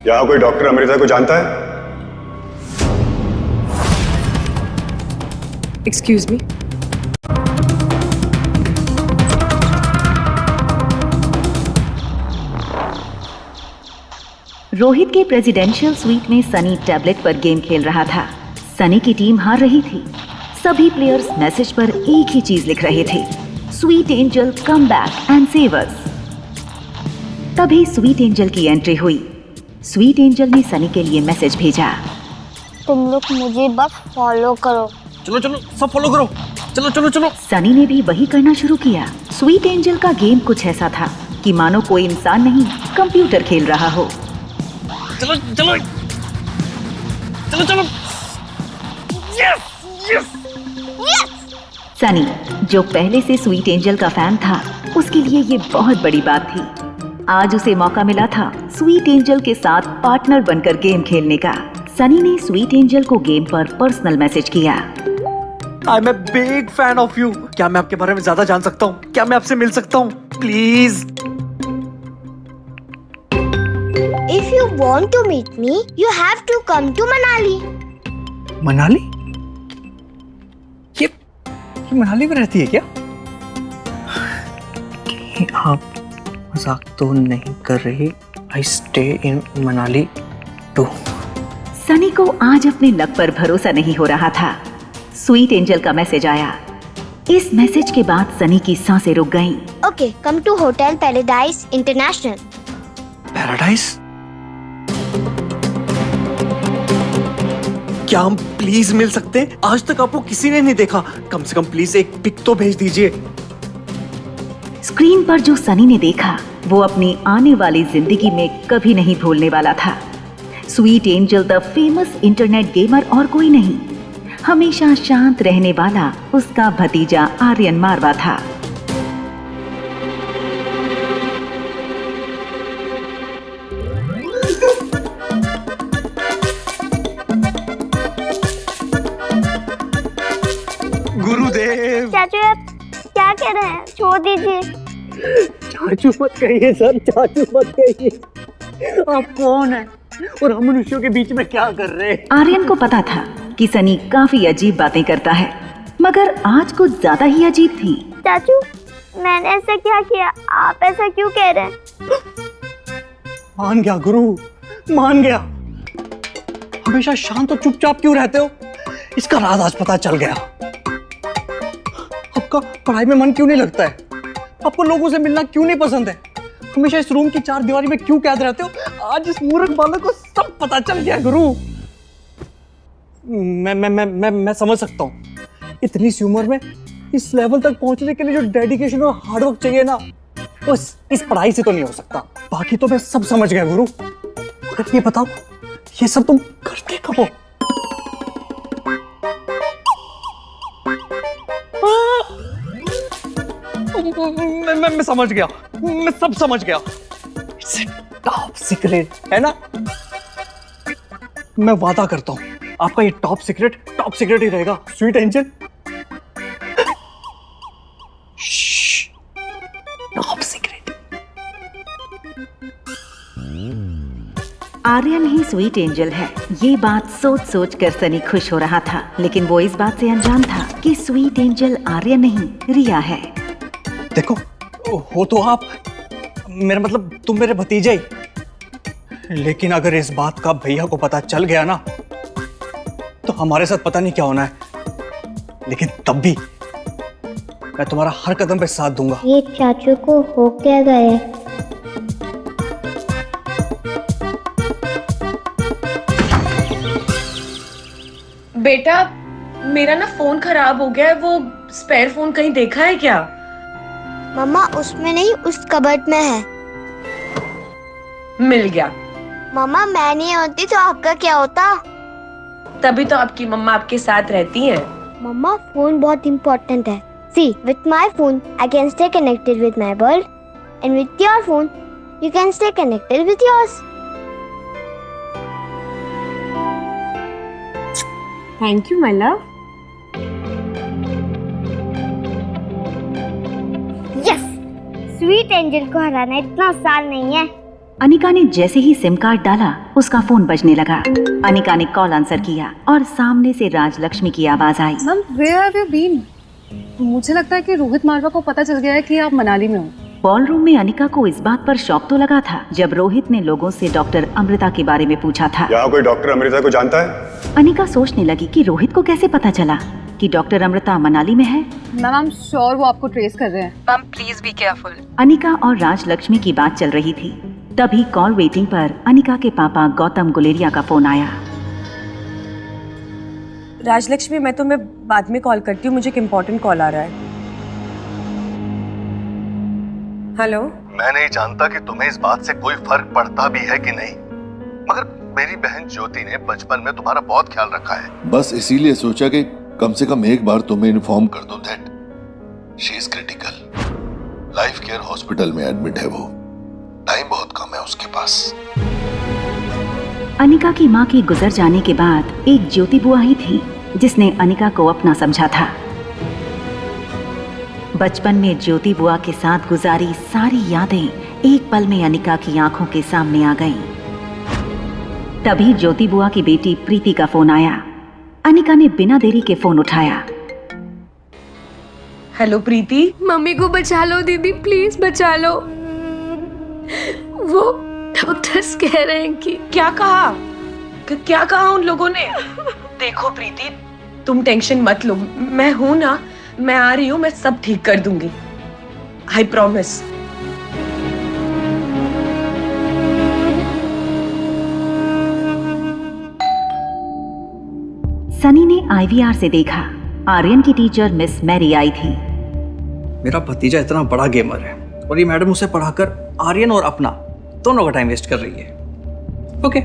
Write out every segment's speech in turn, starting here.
यहाँ कोई डॉक्टर अमृता को जानता है? Excuse me. रोहित के प्रेसिडेंशियल स्वीट में सनी टैबलेट पर गेम खेल रहा था। सनी की टीम हार रही थी। सभी प्लेयर्स मैसेज पर एक ही चीज लिख रहे थे, sweet angel come back and save us. तभी स्वीट एंजल की एंट्री हुई। स्वीट एंजल ने सनी के लिए मैसेज भेजा, तुम लोग मुझे बस फॉलो करो। चलो चलो सब फॉलो करो, चलो चलो चलो। सनी ने भी वही करना शुरू किया। स्वीट एंजल का गेम कुछ ऐसा था कि मानो कोई इंसान नहीं, कंप्यूटर खेल रहा हो। चलो चलो चलो चलो। Yes yes. सनी, जो पहले से स्वीट एंजल का फैन था, उसके लिए ये बहुत बड़ी बात थी। आज उसे मौका मिला था स्वीट एंजल के साथ पार्टनर बनकर गेम खेलने का। सनी ने स्वीट एंजल को गेम पर पर्सनल मैसेज किया, I am a big fan of you. क्या मैं आपके बारे में ज्यादा जान सकता हूँ? क्या मैं आपसे मिल सकता हूँ please? If you want to meet me, you have to come to Manali. Manali? ये मनाली में रहती है क्या? आप मजाक तो नहीं कर रही? I stay in Manali too. Sunny को आज अपने लक पर भरोसा नहीं हो रहा था। स्वीट एंजल का मैसेज आया। इस मैसेज के बाद सनी की सांसें रुक गईं। Okay, come to Hotel Paradise International. Paradise? क्या हम प्लीज मिल सकते हैं? आज तक आपको किसी ने नहीं देखा। कम से कम प्लीज एक पिक तो भेज दीजिए। स्क्रीन पर जो सनी ने देखा, वो अपनी आने वाली जिंदगी में कभी नहीं भूलने वाला था। Sweet angel the famous internet gamer और कोई नहीं, हमेशा शांत रहने वाला उसका भतीजा आर्यन मारवा था। गुरुदेव। चाचू आप क्या कह रहे हैं? छोड़ दीजिए। चाचू मत कहिए सर, चाचू मत कहिए। आप कौन हैं और हम मनुष्यों के बीच में क्या कर रहे हैं? आर्यन को पता था कि सनी काफी अजीब बातें करता है, मगर आज कुछ ज्यादा ही अजीब थी। चाचू मैंने ऐसा क्या किया? आप ऐसा क्यों कह रहे हैं? मान गया गुरु, मान गया। हमेशा शांत और चुपचाप क्यों रहते हो? इसका राज आज पता चल गया। आपका पढ़ाई में मन क्यों नहीं लगता है? आपको लोगों से मिलना क्यों नहीं पसंद है? हमेशा इस रूम की चार दीवारी में क्यों कैद रहते हो? आज इस मूर्ख बालक को सब पता चल गया गुरु। मैं समझ सकता हूँ। इतनी सी उम्र में इस लेवल तक पहुंचने के लिए जो डेडिकेशन और हार्डवर्क चाहिए ना, वो इस पढ़ाई से तो नहीं हो सकता। बाकी तो मैं सब समझ गया गुरु, मगर ये बताओ, ये सब तुम करते कब हो? मैं समझ गया, मैं सब समझ गया। इट्स टॉप सीक्रेट है ना? मैं वादा करता हूँ आपका ये टॉप सीक्रेट ही रहेगा sweet angel. Top secret. Aryan ही स्वीट एंजल है, ये बात सोच सोच कर सनी खुश हो रहा था। लेकिन वो इस बात से अनजान था कि स्वीट एंजल आर्यन नहीं, रिया है। देखो, हो तो आप, मेरा मतलब तुम मेरे भतीजे ही। लेकिन अगर इस बात का भैया को पता चल गया ना, तो हमारे साथ पता नहीं क्या होना है। लेकिन तब भी मैं तुम्हारा हर कदम पे साथ दूंगा। ये चाचू को हो क्या गया? बेटा, मेरा ना फोन खराब हो गया है, वो स्पेयर फोन कहीं देखा है क्या? मम्मा उसमें नहीं, उस कबर्ड में है। मिल गया। मम्मा मैं नहीं होती तो आपका क्या होता? तभी तो आपकी मम्मा आपके साथ रहती हैं। मम्मा फोन बहुत इम्पोर्टेंट है। See, with my phone I can stay connected with my world, and with your phone you can stay connected with yours. Thank you my love. Yes, sweet angel को हराना इतना आसान नहीं है। अनिका ने जैसे ही सिम कार्ड डाला उसका फोन बजने लगा। अनिका ने कॉल आंसर किया और सामने से राजलक्ष्मी की आवाज आई। Ma'am, where have you been? मुझे लगता है कि रोहित मारवा को पता चल गया है कि आप मनाली में हो। बॉल रूम में अनिका को इस बात पर शौक तो लगा था जब रोहित ने लोगों से डॉक्टर अमृता के बारे में पूछा था। यहाँ कोई डॉक्टर अमृता को जानता है? अनिका सोचने लगी कि रोहित को कैसे पता चला कि डॉक्टर अमृता मनाली में है। मैम, आई एम श्योर वो आपको ट्रेस कर रहे हैं। Ma'am please be careful. Anika और राजलक्ष्मी की बात चल रही थी, तभी कॉल वेटिंग पर अनिका के पापा गौतम गुलेरिया का फोन आया। राजलक्ष्मी, मैं तुम्हें बाद में कॉल करती हूँ, मुझे एक इम्पोर्टेंट कॉल आ रहा है। हेलो। मैं नहीं जानता कि तुम्हें इस बात से कोई फर्क पड़ता भी है कि नहीं, मगर मेरी बहन ज्योति ने बचपन में तुम्हारा बहुत ख्याल रखा है। बस इसीलिए सोचा कि कम से कम एक बार तुम्हें इन्फॉर्म कर दो that she is critical. Life care hospital में एडमिट है वो, टाइम बहुत कम है उसके पास। अनिका की मां के गुजर जाने के बाद एक ज्योति बुआ ही थी जिसने अनिका को अपना समझा था। बचपन में ज्योति बुआ के साथ गुजारी सारी यादें एक पल में अनिका की आंखों के सामने आ गईं। तभी ज्योति बुआ की बेटी प्रीति का फोन आया। अनिका ने बिना देरी के फोन उठाया। हेलो प्रीति। मम्मी को बचा लो दीदी, प्लीज बचा लो। वो डॉक्टर्स कह रहे हैं कि क्या कहा? क्या कहा उन लोगों ने? देखो प्रीति, तुम टेंशन मत लो, मैं हूं ना, मैं आ रही हूँ, मैं सब ठीक कर दूंगी, आई प्रॉमिस। सनी ने आईवीआर से देखा आर्यन की टीचर मिस मैरी आई थी। मेरा भतीजा इतना बड़ा गेमर है और ये मैडम उसे पढ़ाकर आर्यन और अपना दोनों का टाइम वेस्ट कर रही है। Okay.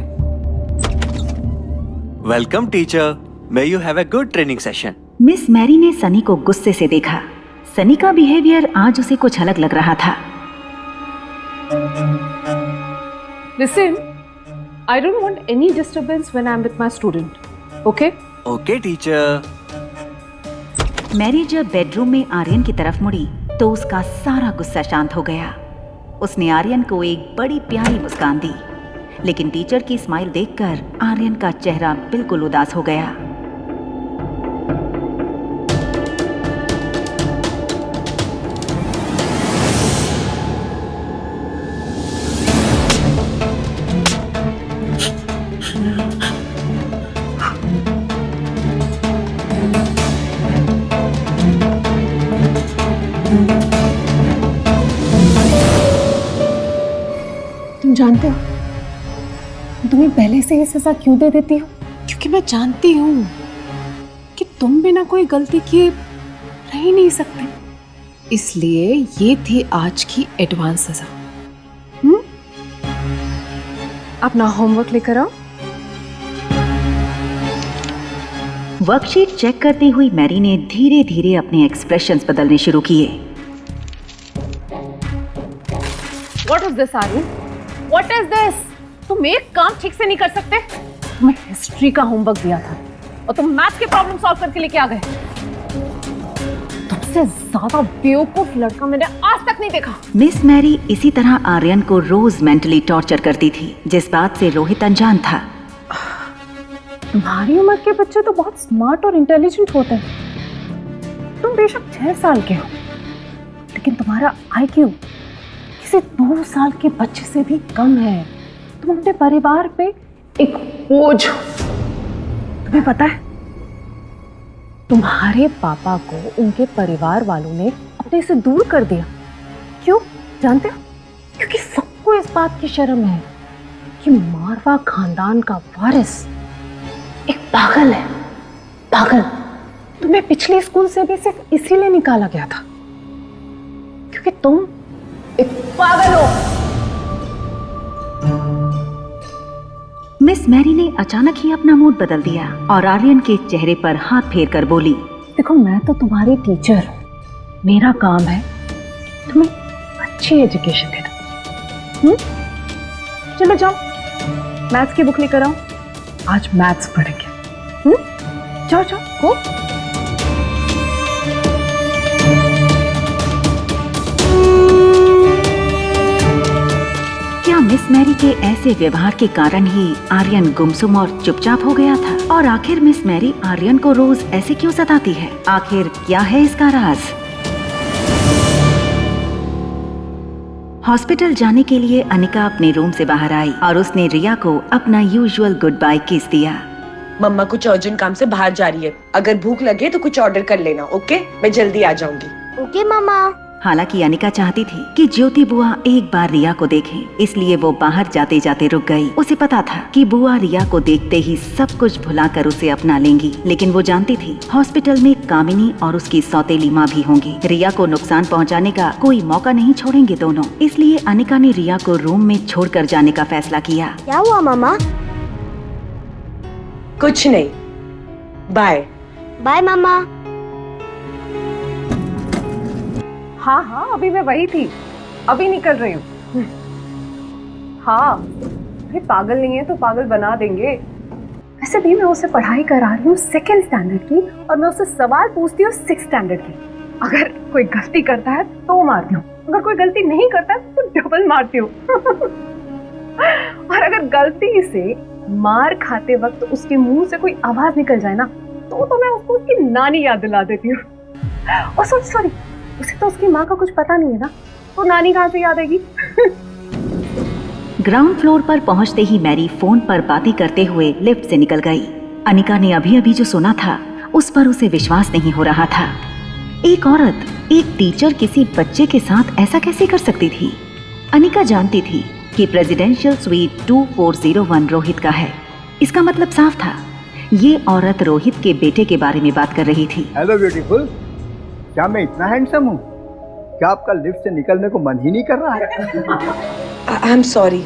Welcome teacher, may you have a good training session. Miss Mary ने सनी को गुस्से से देखा। सनी का बिहेवियर आज उसे कुछ अलग लग रहा था। Listen, I don't want any disturbance when I'm with my student. Okay? Okay teacher. Mary जब बेडरूम में आर्यन की तरफ मुड़ी तो उसका सारा गुस्सा शांत हो गया। उसने आर्यन को एक बड़ी प्यारी मुस्कान दी, लेकिन टीचर की स्माइल देखकर आर्यन का चेहरा बिल्कुल उदास हो गया। तुम जानते हो तुम्हें पहले से ये सजा क्यों दे देती हूँ? क्योंकि मैं जानती हूँ कि तुम बिना कोई गलती किए रह ही नहीं सकते, इसलिए ये थी आज की एडवांस सजा। अपना होमवर्क लेकर आओ। वर्कशीट चेक करती हुई मैरी ने धीरे धीरे अपने एक्सप्रेशंस बदलने शुरू किए। What is this, Aryan? What is this? तुम एक काम ठीक से नहीं कर सकते? तुम्हें हिस्ट्री का होमवर्क दिया था और तुम मैथ्स के प्रॉब्लम सॉल्व करके लेके आ गए। तुमसे ज्यादा बेवकूफ लड़का मैंने आज तक नहीं देखा। मिस मैरी इसी तरह आर्यन को रोज मेंटली टॉर्चर करती थी, जिस बात से रोहित अनजान था। तुम्हारी उम्र के बच्चे तो बहुत स्मार्ट और इंटेलिजेंट होते हैं। तुम बेशक 6 साल के हो, लेकिन तुम्हारा IQ किसी 2 साल के बच्चे से भी कम है। तुम अपने परिवार पे एक बोझ हो। तुम्हें पता है, तुम्हारे पापा को उनके परिवार वालों ने अपने से दूर कर दिया। क्यों जानते हो? क्योंकि सबको इस बात की शर्म है कि मारवा खानदान का वारिस एक पागल है। पागल। तुम्हें पिछले स्कूल से भी सिर्फ इसीलिए निकाला गया था क्योंकि तुम एक पागल हो। मिस मैरी ने अचानक ही अपना मूड बदल दिया और आर्यन के चेहरे पर हाथ फेर कर बोली, देखो, मैं तो तुम्हारी टीचर हूँ। मेरा काम है तुम्हें अच्छी एजुकेशन देना। चलो जाओ, मैथ्स की बुक लेकर आओ, आज मैथ्स पढ़ेंगे। जाओ जाओ, गो। क्या मिस मैरी के ऐसे व्यवहार के कारण ही आर्यन गुमसुम और चुपचाप हो गया था? और आखिर मिस मैरी आर्यन को रोज ऐसे क्यों सताती है? आखिर क्या है इसका राज? हॉस्पिटल जाने के लिए अनिका अपने रूम से बाहर आई और उसने रिया को अपना यूजुअल गुड बाय किस दिया। मम्मा कुछ अर्जेंट काम से बाहर जा रही है, अगर भूख लगे तो कुछ ऑर्डर कर लेना, ओके? मैं जल्दी आ जाऊंगी। ओके मामा। हालांकि अनिका चाहती थी कि ज्योति बुआ एक बार रिया को देखे, इसलिए वो बाहर जाते जाते रुक गई। उसे पता था कि बुआ रिया को देखते ही सब कुछ भुलाकर उसे अपना लेंगी, लेकिन वो जानती थी हॉस्पिटल में कामिनी और उसकी सौतेली माँ भी होंगी। रिया को नुकसान पहुँचाने का कोई मौका नहीं छोड़ेंगे दोनों, इसलिए अनिका ने रिया को रूम में छोड़कर जाने का फैसला किया। क्या हुआ मामा? कुछ नहीं, बाय। बाय मामा। हाँ हाँ, अभी मैं वही थी, अभी निकल रही हूँ। हाँ, अरे पागल नहीं है तो पागल बना देंगे। वैसे भी मैं उसे पढ़ाई करा रही हूँ 2nd स्टैंडर्ड की, और मैं उससे सवाल पूछती हूँ 6th स्टैंडर्ड की। अगर कोई गलती करता है तो मारती हूँ, अगर कोई गलती नहीं करता है तो डबल मारती हूँ। और अगर गलती से मार खाते वक्त उसके मुंह से कोई आवाज निकल जाए ना, तो मैं उसको उसकी नानी याद दिला देती हूँ। और सॉरी, उसे तो उसकी माँ का कुछ पता नहीं है ना, तो नानी कहाँ से याद आएगी? ग्राउंड फ्लोर पर पहुंचते ही मैरी फोन पर बातें करते हुए लिफ्ट से निकल गई। अनिका ने अभी अभी जो सुना था उस पर उसे विश्वास नहीं हो रहा था। एक औरत, एक टीचर किसी बच्चे के साथ ऐसा कैसे कर सकती थी? अनिका जानती थी कि प्रेसिडेंशियल स्वीट 2401 रोहित का है। इसका मतलब साफ था, ये औरत रोहित के बेटे के बारे में बात कर रही थी। हेलो ब्यूटीफुल, क्या मैं इतना हैंडसम हूँ? क्या आपका लिफ्ट से निकलने को मन ही नहीं कर रहा है? I am sorry,